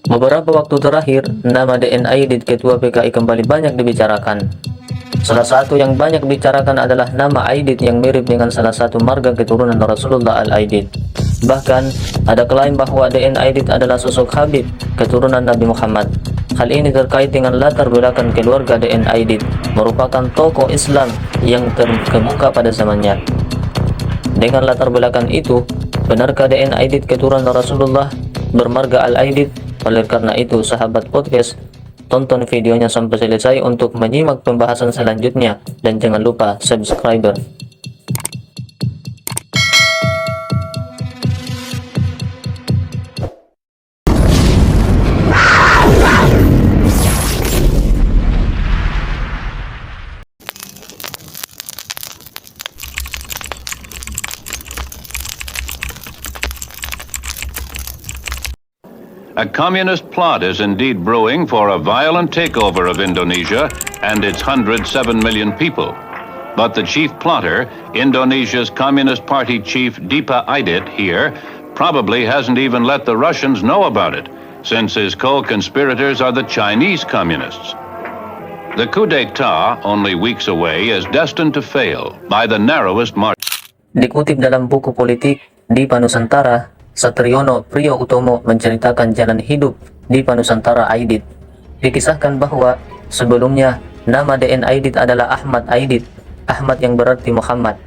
Beberapa waktu terakhir, nama DN Aidit Ketua PKI kembali banyak dibicarakan. Salah satu yang banyak dibicarakan adalah nama Aidit yang mirip dengan salah satu marga keturunan Rasulullah Al-Aidit. Bahkan, ada klaim bahwa DN Aidit adalah sosok Habib, keturunan Nabi Muhammad. Hal ini terkait dengan latar belakang keluarga DN Aidit, merupakan tokoh Islam yang terkemuka pada zamannya. Dengan latar belakang itu, benarkah DN Aidit keturunan Rasulullah bermarga Al-Aidit? Oleh karena itu, sahabat podcast, tonton videonya sampai selesai untuk menyimak pembahasan selanjutnya, dan jangan lupa subscribe. A communist plot is indeed brewing for a violent takeover of Indonesia and its 107 million people. But the chief plotter, Indonesia's Communist Party chief Dipa Aidit here, probably hasn't even let the Russians know about it, since his co-conspirators are the Chinese communists. The coup d'etat, only weeks away, is destined to fail by the narrowest margin. Dikutip dalam buku politik Dipa Nusantara, Satriono Priyo Utomo menceritakan jalan hidup Dipa Nusantara Aidit. Dikisahkan bahwa sebelumnya nama DN Aidit adalah Ahmad Aidit, Ahmad yang berarti Muhammad.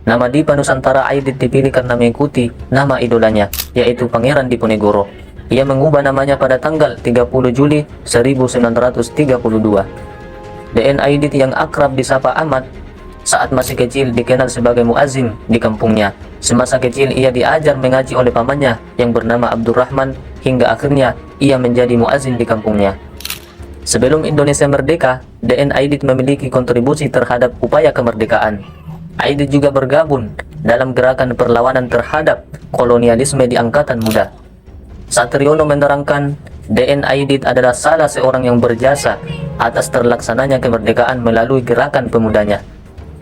Nama Dipa Nusantara Aidit dipilih karena mengikuti nama idolanya, yaitu Pangeran Diponegoro. Ia mengubah namanya pada tanggal 30 Juli 1932. DN Aidit yang akrab disapa Ahmad, saat masih kecil dikenal sebagai muazin di kampungnya. Semasa kecil ia diajar mengaji oleh pamannya yang bernama Abdurrahman, hingga akhirnya ia menjadi muazin di kampungnya. Sebelum Indonesia merdeka, DN Aidit memiliki kontribusi terhadap upaya kemerdekaan. Aidit juga bergabung dalam gerakan perlawanan terhadap kolonialisme di Angkatan Muda. Satriono menerangkan, DN Aidit adalah salah seorang yang berjasa atas terlaksananya kemerdekaan melalui gerakan pemudanya.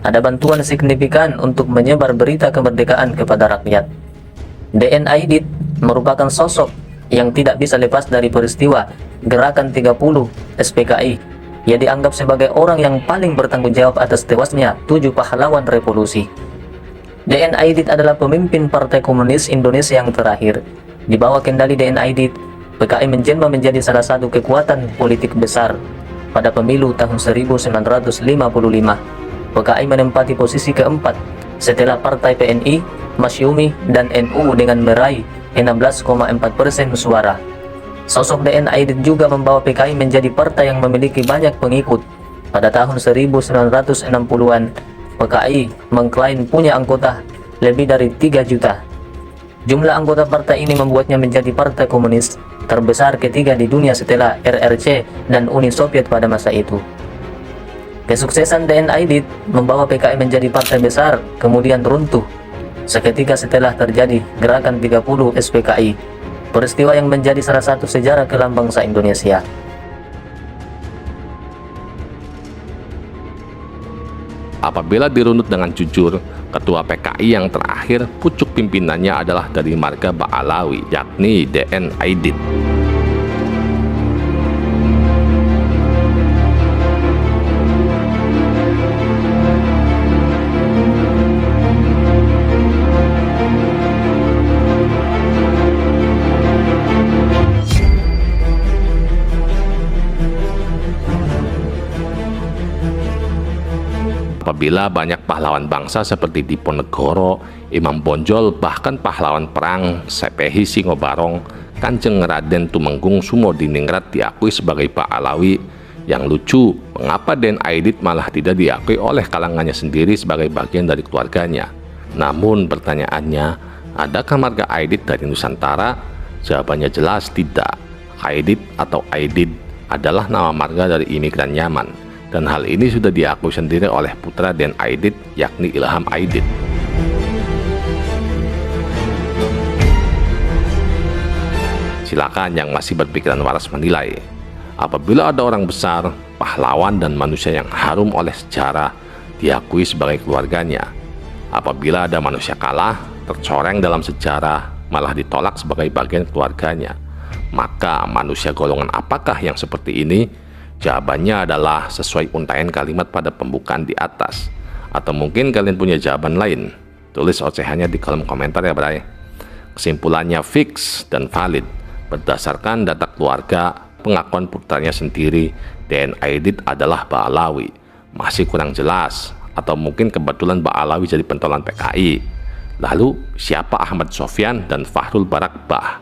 Ada bantuan signifikan untuk menyebar berita kemerdekaan kepada rakyat. DN Aidit merupakan sosok yang tidak bisa lepas dari peristiwa Gerakan 30 SPKI. Ia dianggap sebagai orang yang paling bertanggung jawab atas tewasnya 7 pahlawan revolusi. DN Aidit adalah pemimpin Partai Komunis Indonesia yang terakhir. Di bawah kendali DN Aidit, PKI menjelma menjadi salah satu kekuatan politik besar. Pada pemilu tahun 1955, PKI menempati posisi keempat setelah Partai PNI, Masyumi, dan NU dengan meraih 16,4% suara. Sosok DN Aidit juga membawa PKI menjadi partai yang memiliki banyak pengikut. Pada tahun 1960-an, PKI mengklaim punya anggota lebih dari 3 juta. Jumlah anggota partai ini membuatnya menjadi partai komunis terbesar ketiga di dunia setelah RRC dan Uni Soviet pada masa itu. Kesuksesan DN Aidit membawa PKI menjadi partai besar, kemudian runtuh seketika setelah terjadi Gerakan 30 SPKI, peristiwa yang menjadi salah satu sejarah kelam bangsa Indonesia. Apabila dirunut dengan jujur, ketua PKI yang terakhir pucuk pimpinannya adalah dari marga Ba'alawi, yakni DN Aidit. Apabila banyak pahlawan bangsa seperti Diponegoro, Imam Bonjol, bahkan pahlawan perang Sepehi Singobarong, Kanjeng Raden Tumenggung Sumodiningrat diakui sebagai Ba'alawi. Yang lucu, mengapa DN Aidit malah tidak diakui oleh kalangannya sendiri sebagai bagian dari keluarganya? Namun pertanyaannya, adakah marga Aidit dari Nusantara? Jawabannya jelas tidak. Aidit atau Aidit adalah nama marga dari imigran Yaman. Dan hal ini sudah diakui sendiri oleh putra DN Aidit, yakni Ilham Aidit. Silakan yang masih berpikiran waras menilai. Apabila ada orang besar, pahlawan dan manusia yang harum oleh sejarah diakui sebagai keluarganya. Apabila ada manusia kalah, tercoreng dalam sejarah, malah ditolak sebagai bagian keluarganya. Maka manusia golongan apakah yang seperti ini? Jawabannya adalah sesuai untaian kalimat pada pembukaan di atas. Atau mungkin kalian punya jawaban lain? Tulis ocehannya di kolom komentar ya bray. Kesimpulannya fix dan valid. Berdasarkan data keluarga, pengakuan putranya sendiri, DN Aidit adalah Ba'alawi. Masih kurang jelas. Atau mungkin kebetulan Ba'alawi jadi pentolan PKI. Lalu siapa Ahmad Sofyan dan Fahrul Barakbah?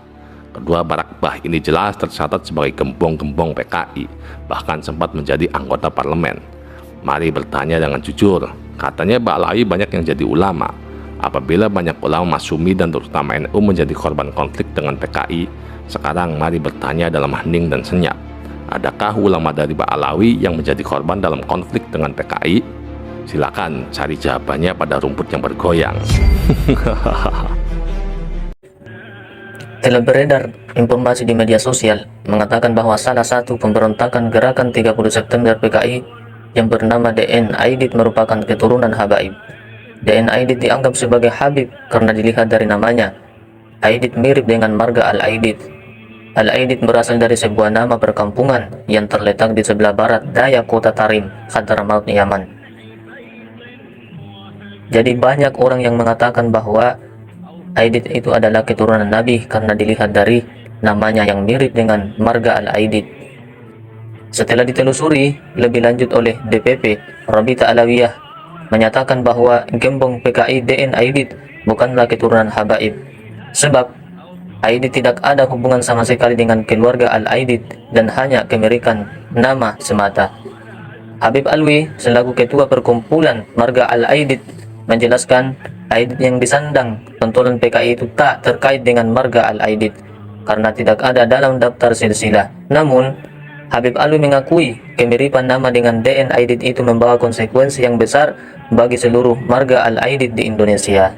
Kedua Barakbah ini jelas tercatat sebagai gembong-gembong PKI, bahkan sempat menjadi anggota parlemen. Mari bertanya dengan jujur, katanya Ba'alawi banyak yang jadi ulama. Apabila banyak ulama Masyumi dan terutama NU menjadi korban konflik dengan PKI, sekarang mari bertanya dalam hening dan senyap. Adakah ulama dari Ba'alawi yang menjadi korban dalam konflik dengan PKI? Silakan cari jawabannya pada rumput yang bergoyang. Telah beredar informasi di media sosial mengatakan bahwa salah satu pemberontakan gerakan 30 September PKI yang bernama DN Aidit merupakan keturunan Habaib. DN Aidit dianggap sebagai Habib karena dilihat dari namanya. Aidit mirip dengan marga Al-Aidit. Al-Aidit berasal dari sebuah nama perkampungan yang terletak di sebelah barat daya kota Tarim, Hadramaut, Yaman. Jadi banyak orang yang mengatakan bahwa Aidit itu adalah keturunan Nabi karena dilihat dari namanya yang mirip dengan marga Al-Aidit. Setelah ditelusuri lebih lanjut oleh DPP, Rabita Alawiyah menyatakan bahwa gembong PKI DN Aidit bukanlah keturunan Habaib. Sebab Aidit tidak ada hubungan sama sekali dengan keluarga Al-Aidit dan hanya kemirikan nama semata. Habib Alwi selaku ketua perkumpulan marga Al-Aidit menjelaskan Aidit yang disandang pentolan PKI itu tak terkait dengan marga Al-Aidit karena tidak ada dalam daftar silsilah. Namun, Habib Alwi mengakui kemiripan nama dengan DN Aidit itu membawa konsekuensi yang besar bagi seluruh marga Al-Aidit di Indonesia.